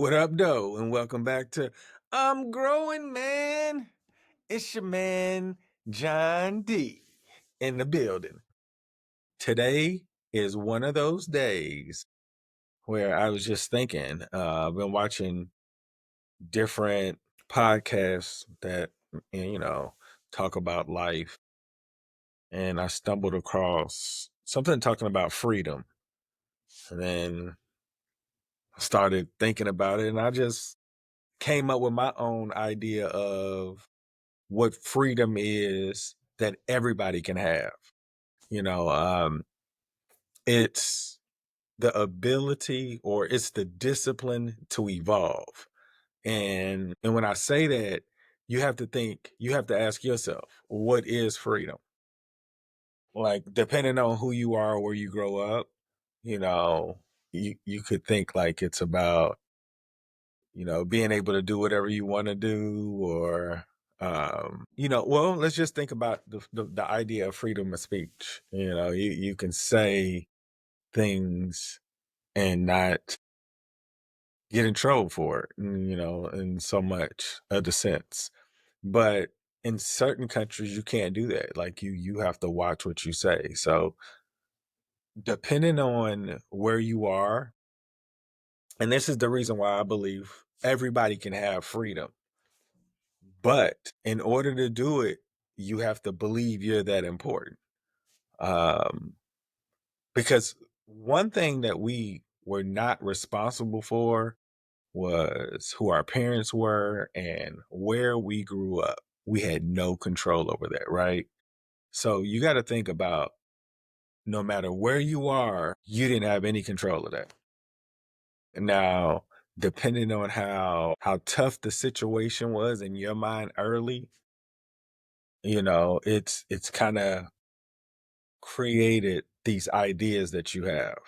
What up, though? And welcome back to I'm Growing Man. It's your man, John D, in the building. Today is one of those days where I was just thinking, I've been watching different podcasts that, talk about life. And I stumbled across something talking about freedom. And then I started thinking about it, and I just came up with my own idea of what freedom is that everybody can have. You know, it's the ability or it's the discipline to evolve. And when I say that, you have to ask yourself, what is freedom? Like depending on who you are, where you grow up, you know, you could think like it's about being able to do whatever you want to do or well, let's just think about the idea of freedom of speech. You can say things and not get in trouble for it, in so much of the sense. But in certain countries you can't do that. Like you have to watch what you say. So depending on where you are, and this is the reason why I believe everybody can have freedom. But in order to do it, you have to believe you're that important. Um, because one thing that we were not responsible for was who our parents were and where we grew up. We had no control over that, right? So you got to think about no matter where you are, you didn't have any control of that. Now, depending on how tough the situation was in your mind early, it's kind of created these ideas that you have.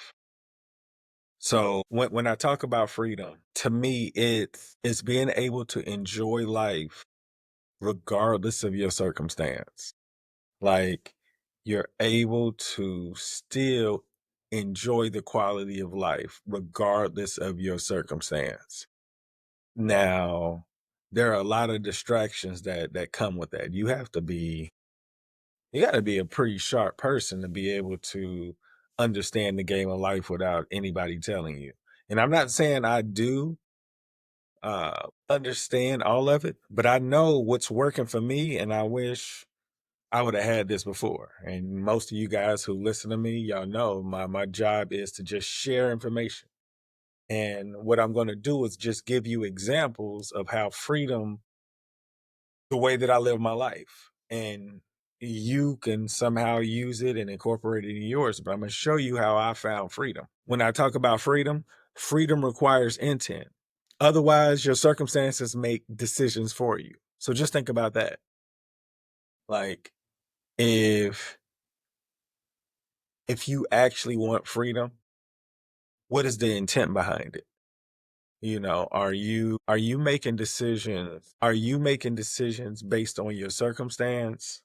So when I talk about freedom, to me it's being able to enjoy life regardless of your circumstance. Like you're able to still enjoy the quality of life regardless of your circumstance. Now, there are a lot of distractions that come with that. You got to be a pretty sharp person to be able to understand the game of life without anybody telling you. And I'm not saying I do understand all of it, but I know what's working for me, and I wish I would have had this before. And most of you guys who listen to me, y'all know my job is to just share information. And what I'm going to do is just give you examples of how freedom, the way that I live my life. And you can somehow use it and incorporate it in yours. But I'm going to show you how I found freedom. When I talk about freedom, freedom requires intent. Otherwise, your circumstances make decisions for you. So just think about that. Like if you actually want freedom, what is the intent behind it? Are you making decisions? Are you making decisions based on your circumstance?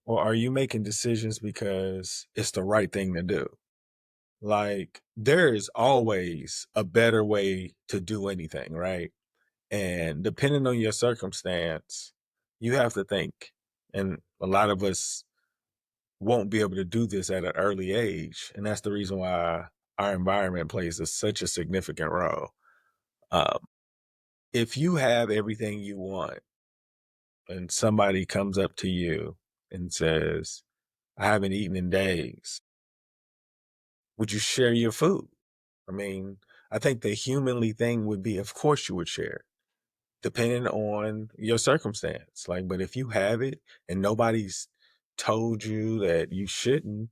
Or are you making decisions because it's the right thing to do? Like, there is always a better way to do anything, right? And depending on your circumstance, you have to think. And a lot of us won't be able to do this at an early age. And that's the reason why our environment plays such a significant role. Um, if you have everything you want and somebody comes up to you and says, I haven't eaten in days, would you share your food? I mean, I think the humanly thing would be, of course, you would share, depending on your circumstance. Like, but if you have it and nobody's told you that you shouldn't,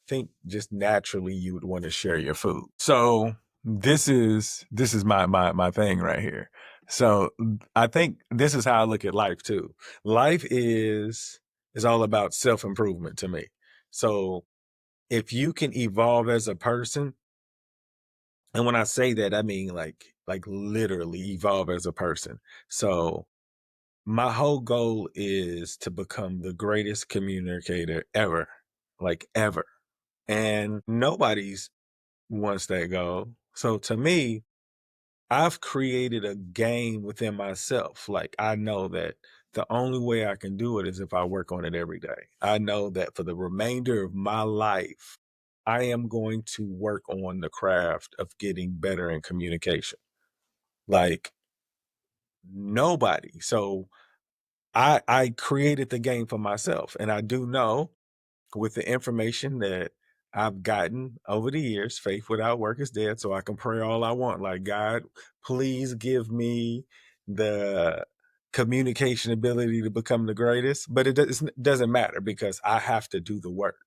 think just naturally you would want to share your food. So this is my thing right here. So I think this is how I look at life too. Life is all about self improvement to me. So if you can evolve as a person, and when I say that, I mean like literally evolve as a person. So my whole goal is to become the greatest communicator ever, like ever. And nobody's wants that goal. So to me, I've created a game within myself. Like, I know that the only way I can do it is if I work on it every day. I know that for the remainder of my life, I am going to work on the craft of getting better in communication. Like, nobody. So I created the game for myself, and I do know with the information that I've gotten over the years, faith without work is dead. So I can pray all I want. Like, God, please give me the communication ability to become the greatest. But doesn't matter because I have to do the work.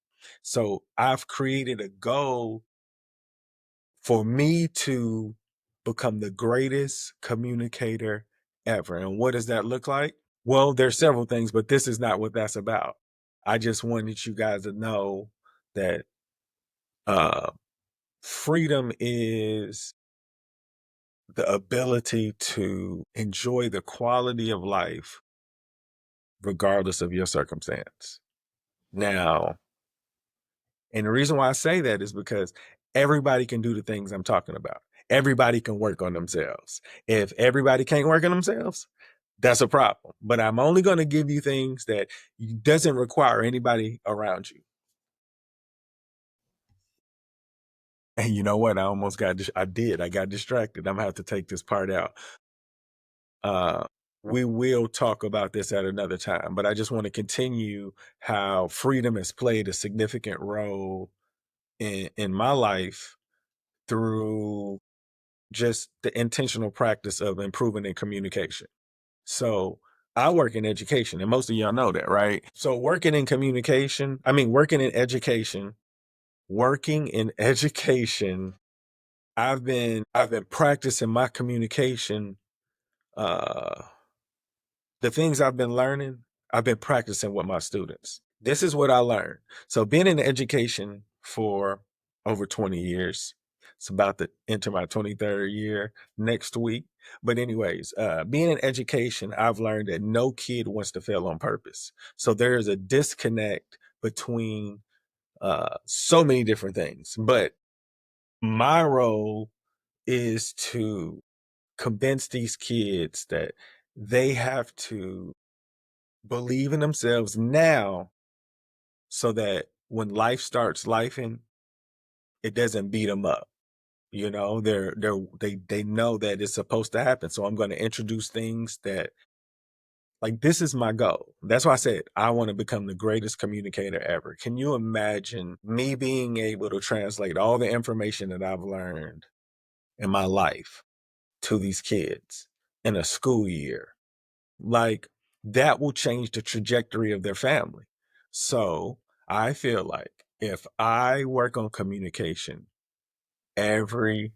So I've created a goal for me to become the greatest communicator ever. And what does that look like? Well, there's several things, but this is not what that's about. I just wanted you guys to know that uh, freedom is the ability to enjoy the quality of life regardless of your circumstance. Now, and the reason why I say that is because everybody can do the things I'm talking about. Everybody can work on themselves. If everybody can't work on themselves, that's a problem. But I'm only going to give you things that doesn't require anybody around you. And you know what? I almost got, I got distracted. I'm gonna have to take this part out. Uh, we will talk about this at another time, but I just want to continue how freedom has played a significant role in my life through just the intentional practice of improving in communication. So I work in education, and most of y'all know that, right? So working in education, working in education, I've been practicing my communication. Uh, the things I've been learning, I've been practicing with my students. This is what I learned. So being in education for over 20 years, it's about to enter my 23rd year next week. But anyways, being in education, I've learned that no kid wants to fail on purpose. So there is a disconnect between so many different things. But my role is to convince these kids that they have to believe in themselves now so that when life starts lifing, it doesn't beat them up. You know, they know that it's supposed to happen. So I'm going to introduce things that, like, this is my goal. That's why I said I want to become the greatest communicator ever. Can you imagine me being able to translate all the information that I've learned in my life to these kids in a school year? Like, that will change the trajectory of their family. So I feel like if I work on communication every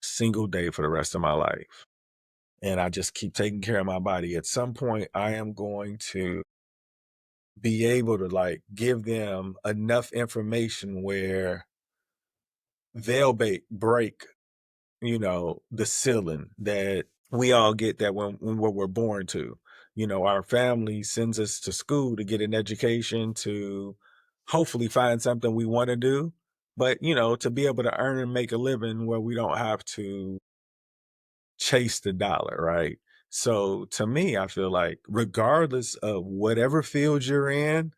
single day for the rest of my life, and I just keep taking care of my body, at some point I am going to be able to, like, give them enough information where they'll break, the ceiling that we all get, that when we're born to. Our family sends us to school to get an education, to hopefully find something we want to do, but to be able to earn and make a living where we don't have to chase the dollar, right? So to me, I feel like regardless of whatever field you're in,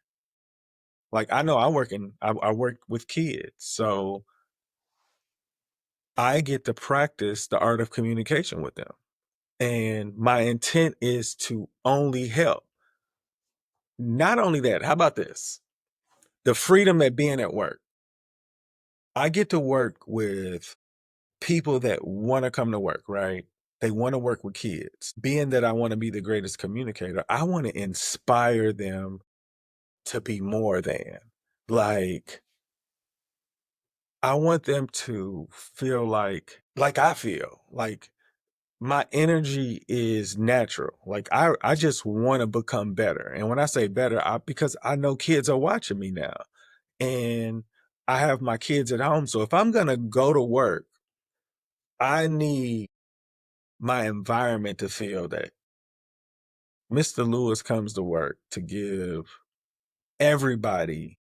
like, I know I work with kids, so I get to practice the art of communication with them. And my intent is to only help. Not only that, how about this? The freedom at being at work. I get to work with people that want to come to work, right? They want to work with kids. Being that I want to be the greatest communicator, I want to inspire them to be more than. Like, I want them to feel like I feel. Like, my energy is natural. Like, I just want to become better. And when I say better, because I know kids are watching me now. And I have my kids at home. So if I'm gonna go to work, I need my environment to feel that Mr. Lewis comes to work to give everybody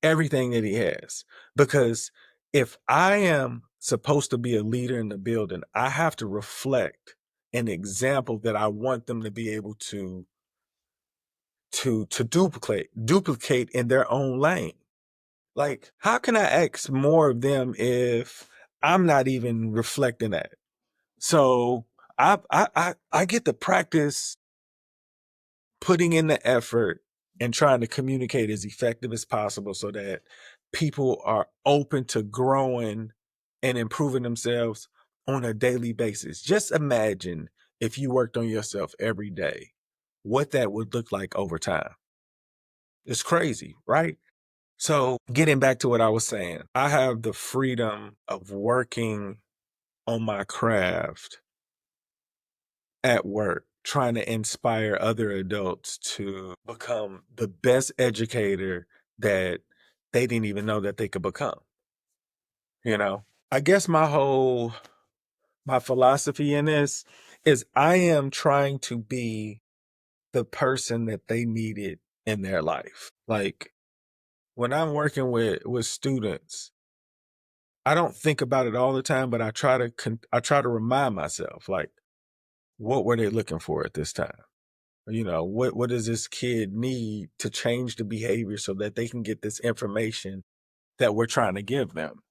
everything that he has. Because if I am supposed to be a leader in the building, I have to reflect an example that I want them to be able to duplicate in their own lane. Like, how can I ask more of them if I'm not even reflecting that? So I get to practice putting in the effort and trying to communicate as effective as possible so that people are open to growing and improving themselves on a daily basis. Just imagine if you worked on yourself every day, what that would look like over time. It's crazy, right? So, getting back to what I was saying, I have the freedom of working on my craft at work, trying to inspire other adults to become the best educator that they didn't even know that they could become, you know? I guess my philosophy in this is I am trying to be the person that they needed in their life. Like, when I'm working with students, I don't think about it all the time, but I try to remind myself, like, what were they looking for at this time? What does this kid need to change the behavior so that they can get this information that we're trying to give them?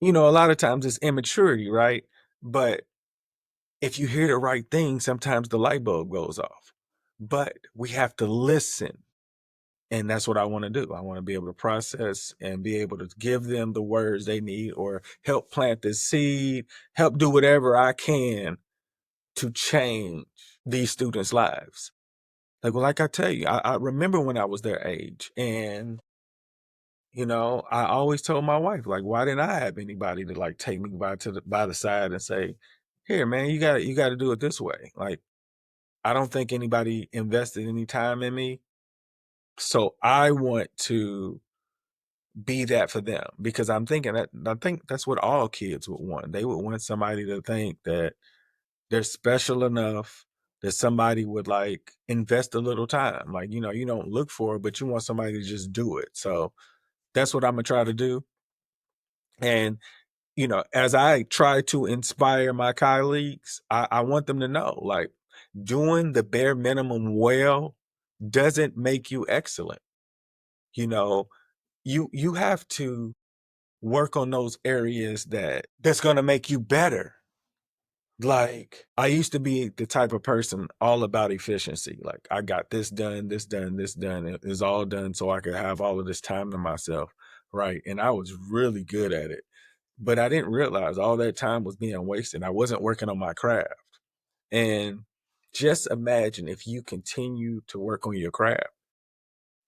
A lot of times it's immaturity, right? But if you hear the right thing, sometimes the light bulb goes off. But we have to listen. And that's what I want to do. I want to be able to process and be able to give them the words they need or help plant this seed, help do whatever I can to change these students' lives. Like I tell you, I remember when I was their age, and I always told my wife, like, why didn't I have anybody to like take me by the side and say, here, man, you got to do it this way. Like, I don't think anybody invested any time in me, so I want to be that for them because I think that's what all kids would want. They would want somebody to think that they're special enough that somebody would like invest a little time. Like, you don't look for it, but you want somebody to just do it. So that's what I'm gonna try to do. And as I try to inspire my colleagues, I want them to know, like, doing the bare minimum well doesn't make you excellent. You know, you have to work on those areas that's gonna make you better. Like, I used to be the type of person all about efficiency. Like, I got this done, this done, this done. It is all done so I could have all of this time to myself. Right. And I was really good at it. But I didn't realize all that time was being wasted. I wasn't working on my craft. And just imagine if you continue to work on your craft,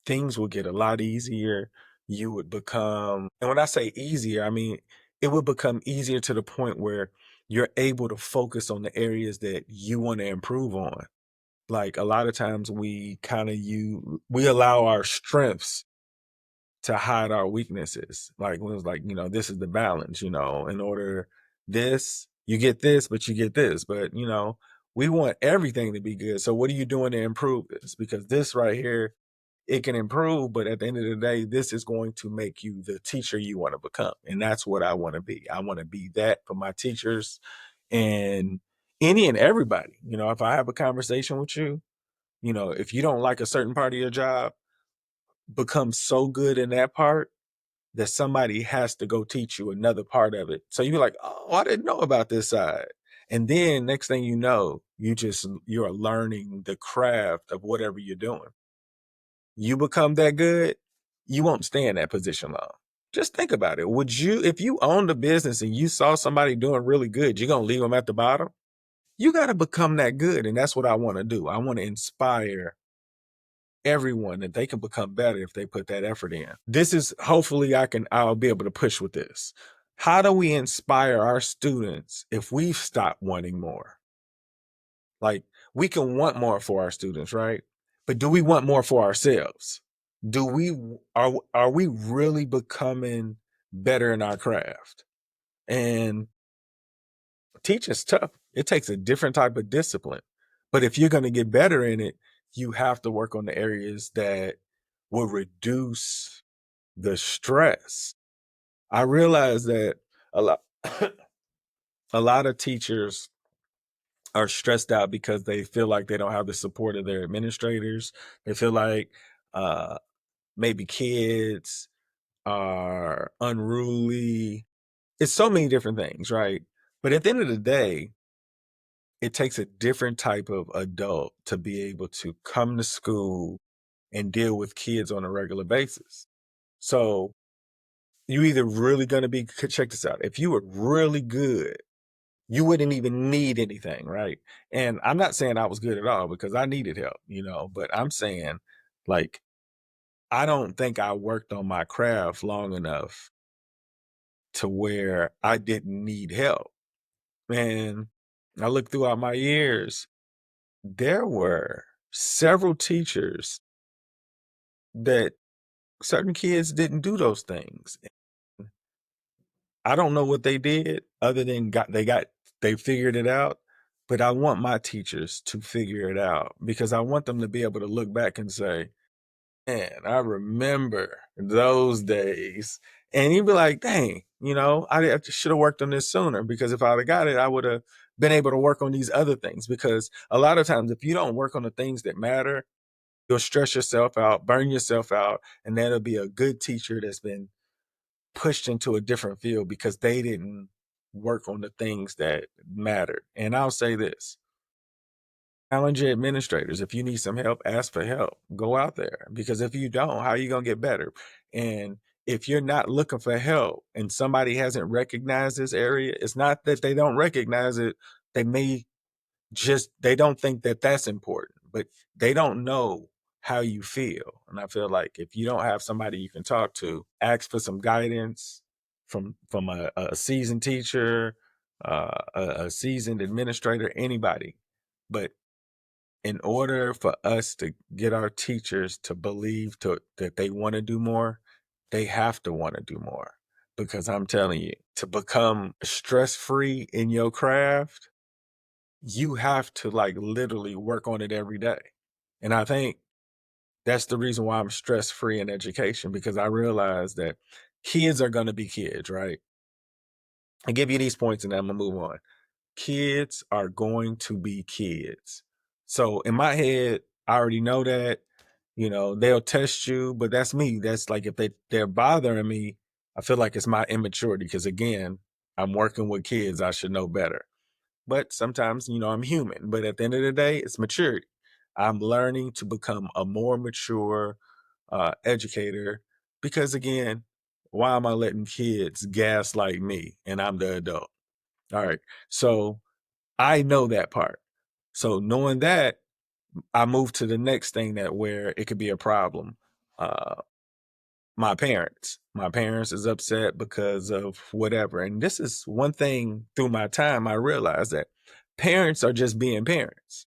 things will get a lot easier. You would become, and when I say easier, I mean, it would become easier to the point where you're able to focus on the areas that you want to improve on. Like, a lot of times we allow our strengths to hide our weaknesses. Like, when it's like, this is the balance, in order this, you get this, but you get this. But, we want everything to be good. So what are you doing to improve this? Because this right here, it can improve, but at the end of the day, this is going to make you the teacher you want to become. And that's what I want to be. I want to be that for my teachers and any and everybody. If I have a conversation with you, if you don't like a certain part of your job, become so good in that part that somebody has to go teach you another part of it. So you're like, oh, I didn't know about this side. And then next thing you know, you're learning the craft of whatever you're doing. You become that good, you won't stay in that position long. Just think about it. If you owned a business and you saw somebody doing really good, you're gonna leave them at the bottom? You gotta become that good. And that's what I want to do. I want to inspire everyone that they can become better if they put that effort in. This is hopefully I'll be able to push with this. How do we inspire our students if we've stopped wanting more? Like, we can want more for our students, right? But do we want more for ourselves? Are we really becoming better in our craft? And teaching's tough. It takes a different type of discipline. But if you're going to get better in it, you have to work on the areas that will reduce the stress. I realize that a lot a lot of teachers are stressed out because they feel like they don't have the support of their administrators. They feel like uh, maybe kids are unruly. It's so many different things, right? But at the end of the day, it takes a different type of adult to be able to come to school and deal with kids on a regular basis. So you either really going to be, check this out. If you were really good, you wouldn't even need anything, right? And I'm not saying I was good at all because I needed help, but I'm saying like, I don't think I worked on my craft long enough to where I didn't need help. And I look throughout my years, there were several teachers that certain kids didn't do those things. I don't know what they did other than they figured it out, but I want my teachers to figure it out because I want them to be able to look back and say, "Man, I remember those days." And you'd be like, "Dang, I should have worked on this sooner because if I'd have got it, I would have been able to work on these other things." Because a lot of times, if you don't work on the things that matter, you'll stress yourself out, burn yourself out, and that'll be a good teacher that's been pushed into a different field because they didn't work on the things that mattered. And I'll say this: challenge your administrators. If you need some help, ask for help. Go out there because if you don't, how are you going to get better? And if you're not looking for help and somebody hasn't recognized this area, it's not that they don't recognize it. They may they don't think that that's important, but they don't know how you feel. And I feel like if you don't have somebody you can talk to, ask for some guidance from a seasoned teacher, a seasoned administrator, anybody. But in order for us to get our teachers to believe that they want to do more, they have to want to do more. Because I'm telling you, to become stress free in your craft, you have to like literally work on it every day. And I think that's the reason why I'm stress free in education because I realize that kids are going to be kids, right? I give you these points and then I'm going to move on. Kids are going to be kids. So in my head, I already know that, they'll test you, but that's me. That's like if they're bothering me, I feel like it's my immaturity because again, I'm working with kids, I should know better. But sometimes, I'm human. But at the end of the day, it's maturity. I'm learning to become a more mature educator because, again, why am I letting kids gaslight me and I'm the adult? All right. So I know that part. So knowing that, I move to the next thing that where it could be a problem. Uh, my parents. My parents is upset because of whatever. And this is one thing through my time I realized that parents are just being parents.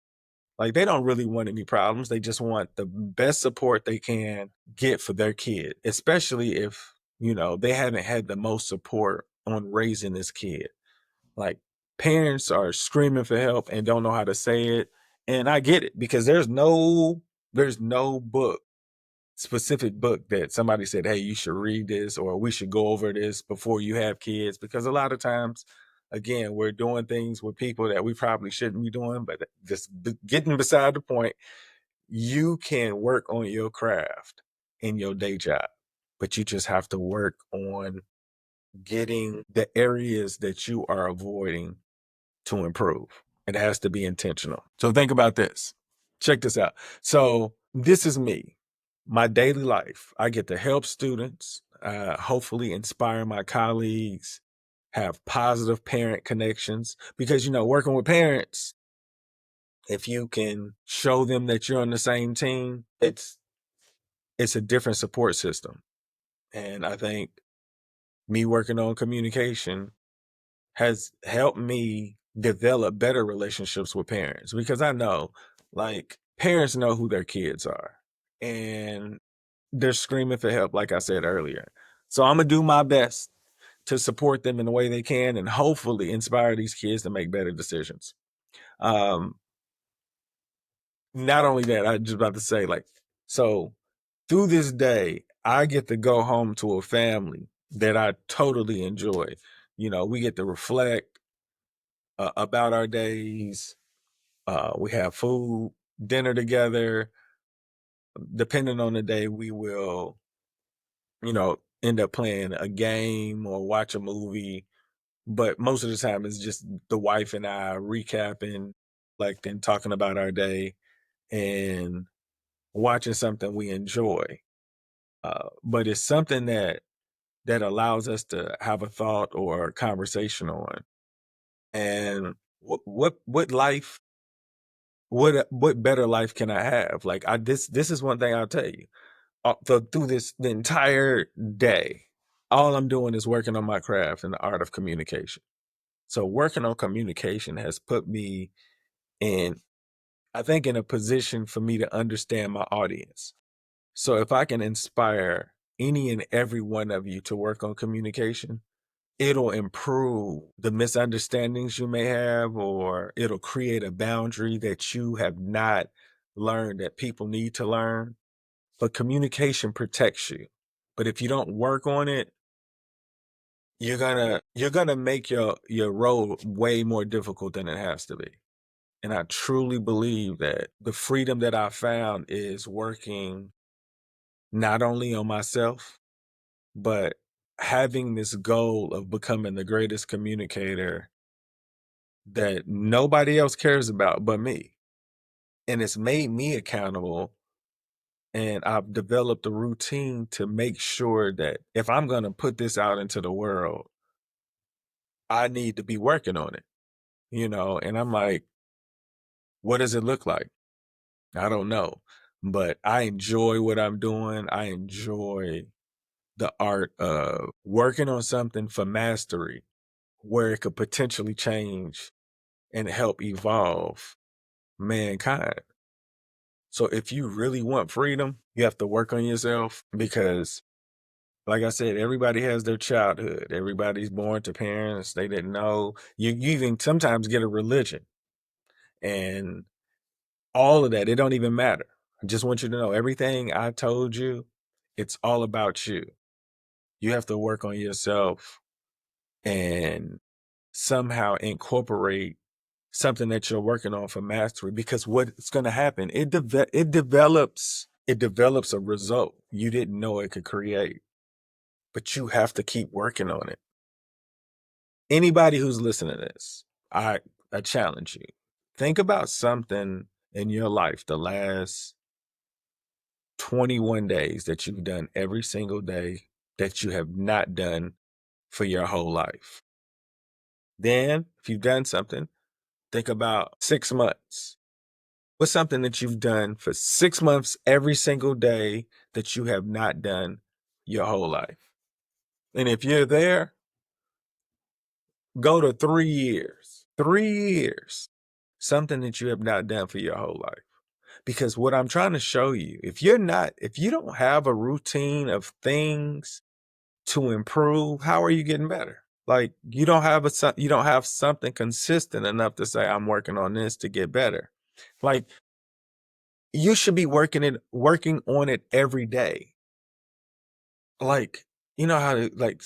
Like they don't really want any problems. They just want the best support they can get for their kid, especially if, they haven't had the most support on raising this kid. Like parents are screaming for help and don't know how to say it. And I get it because there's no specific book that somebody said, hey, you should read this or we should go over this before you have kids. Because a lot of times, again, we're doing things with people that we probably shouldn't be doing, but just getting beside the point, you can work on your craft in your day job, but you just have to work on getting the areas that you are avoiding to improve. It has to be intentional. So think about this. Check this out. So this is me, my daily life. I get to help students, hopefully inspire my colleagues, have positive parent connections because, working with parents, if you can show them that you're on the same team, it's a different support system. And I think me working on communication has helped me develop better relationships with parents because I know like parents know who their kids are and they're screaming for help, like I said earlier. So I'm going to do my best to support them in the way they can and hopefully inspire these kids to make better decisions. Um, Not only that, I just about to say, like, so through this day, I get to go home to a family that I totally enjoy. We get to reflect about our days. We have food, dinner together. Depending on the day, we will, end up playing a game or watch a movie. But most of the time, it's just the wife and I recapping, like, then talking about our day and watching something we enjoy. But it's something that allows us to have a thought or a conversation on. And what life what better life can I have? Like, this is one thing I'll tell you. Through the entire day, all I'm doing is working on my craft and the art of communication. So working on communication has put me in, I think, in a position for me to understand my audience. So if I can inspire any and every one of you to work on communication, it'll improve the misunderstandings you may have, or it'll create a boundary that you have not learned that people need to learn. But communication protects you. But if you don't work on it, you're gonna make your road way more difficult than it has to be. And I truly believe that the freedom that I found is working not only on myself, but having this goal of becoming the greatest communicator that nobody else cares about but me. And it's made me accountable. And I've developed a routine to make sure that if I'm going to put this out into the world, I need to be working on it. And I'm like, what does it look like? I don't know. But I enjoy what I'm doing. I enjoy the art of working on something for mastery where it could potentially change and help evolve mankind. So if you really want freedom, you have to work on yourself because, like I said, everybody has their childhood. Everybody's born to parents they didn't know. You even sometimes get a religion and all of that. It don't even matter. I just want you to know everything I told you, it's all about you. You have to work on yourself and somehow incorporate something that you're working on for mastery, because what's going to happen, it develops a result you didn't know it could create, but you have to keep working on it. Anybody who's listening to this, I challenge you, think about something in your life the last 21 days that you've done every single day that you have not done for your whole life. Then if you've done something, think about 6 months. What's something that you've done for 6 months every single day that you have not done your whole life? And if you're there, go to 3 years. 3 years. Something that you have not done for your whole life. Because what I'm trying to show you, if you don't have a routine of things to improve, how are you getting better? Like, you don't have something consistent enough to say, I'm working on this to get better. Like, you should be working on it every day. Like, you know how like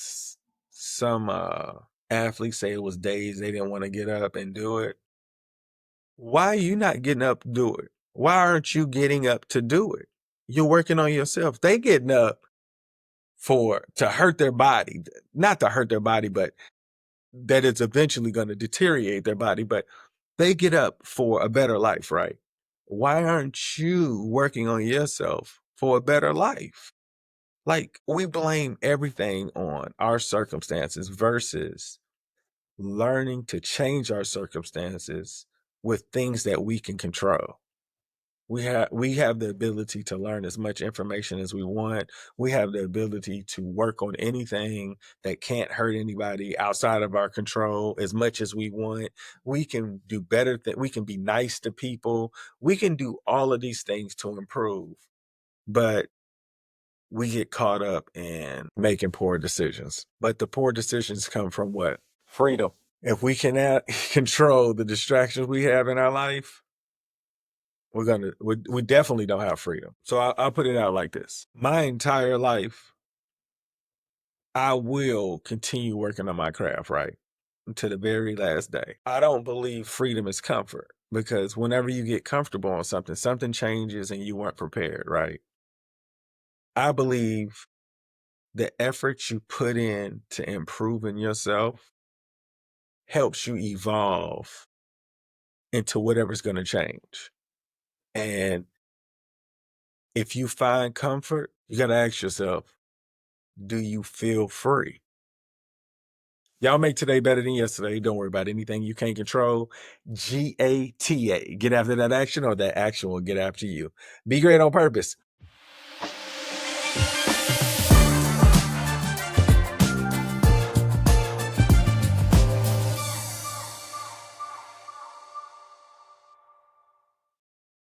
some athletes say it was days they didn't want to get up and do it. Why are you not getting up to do it? Why aren't you getting up to do it? You're working on yourself. They getting up for to hurt their body, not to hurt their body, but that it's eventually going to deteriorate their body. But they get up for a better life, right? Why aren't you working on yourself for a better life? Like, we blame everything on our circumstances versus learning to change our circumstances with things that we can control. We have the ability to learn as much information as we want. We have the ability to work on anything that can't hurt anybody outside of our control as much as we want. We can do better we can be nice to people. We can do all of these things to improve. But we get caught up in making poor decisions. But the poor decisions come from what? Freedom. If we cannot control the distractions we have in our life, we definitely don't have freedom. So I'll put it out like this. My entire life, I will continue working on my craft, right? To the very last day. I don't believe freedom is comfort because whenever you get comfortable on something, something changes and you weren't prepared, right? I believe the effort you put in to improving yourself helps you evolve into whatever's going to change. And if you find comfort, you got to ask yourself, do you feel free? Y'all make today better than yesterday. Don't worry about anything you can't control. GATA. Get after that action, or that action will get after you. Be great on purpose.